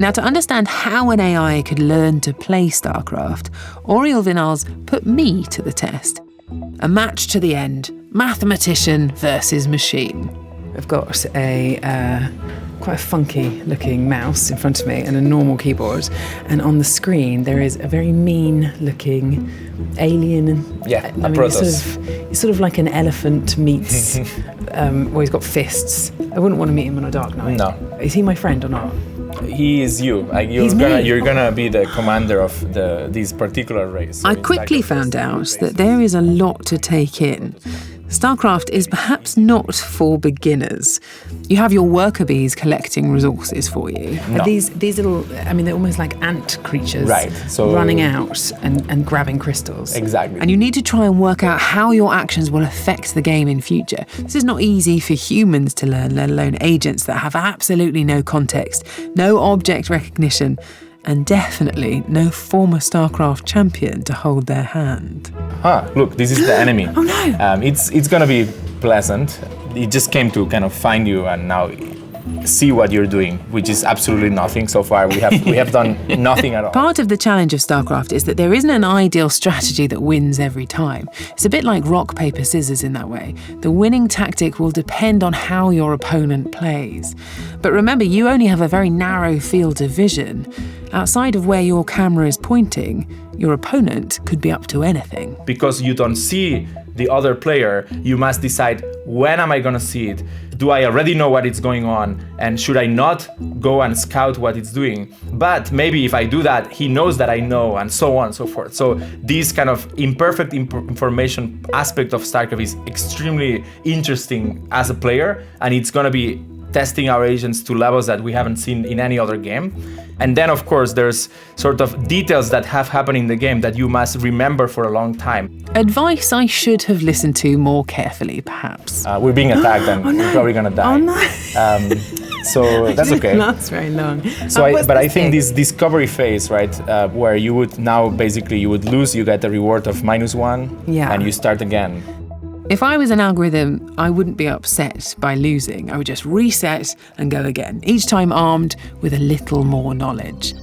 Now, to understand how an AI could learn to play StarCraft, Oriol Vinyals put me to the test. A match to the end, mathematician versus machine. I've got a quite a funky-looking mouse in front of me and a normal keyboard, and on the screen there is a very mean-looking alien. Yeah, a Protoss. He's sort of like an elephant meets. Well, he's got fists. I wouldn't want to meet him on a dark night. No. Is he my friend or not? He is you. Like you're gonna be the commander of this particular race. So I quickly found out that there is a lot to take in. StarCraft is perhaps not for beginners. You have your worker bees collecting resources for you. No. These little, I mean, they're almost like ant creatures, right? So running out and grabbing crystals. Exactly. And you need to try and work out how your actions will affect the game in future. This is not easy for humans to learn, let alone agents that have absolutely no context, no object recognition, and definitely no former StarCraft champion to hold their hand. Look, this is the enemy. Oh no! It's gonna be pleasant. It just came to kind of find you and now see what you're doing, which is absolutely nothing so far. We have done nothing at all. Part of the challenge of StarCraft is that there isn't an ideal strategy that wins every time. It's a bit like rock, paper, scissors in that way. The winning tactic will depend on how your opponent plays. But remember, you only have a very narrow field of vision. Outside of where your camera is pointing, your opponent could be up to anything. Because you don't see the other player, you must decide, when am I gonna see it? Do I already know what is going on? And should I not go and scout what it's doing? But maybe if I do that, he knows that I know, and so on and so forth. So this kind of imperfect information aspect of StarCraft is extremely interesting as a player, and it's gonna be testing our agents to levels that we haven't seen in any other game. And then, of course, there's sort of details that have happened in the game that you must remember for a long time. Advice I should have listened to more carefully, perhaps. We're being attacked and we're probably gonna die. Oh no! So that's okay. That's very long. So I think this discovery phase, right, where you would now basically you would lose, you get a reward of -1, yeah, and you start again. If I was an algorithm, I wouldn't be upset by losing. I would just reset and go again, each time armed with a little more knowledge.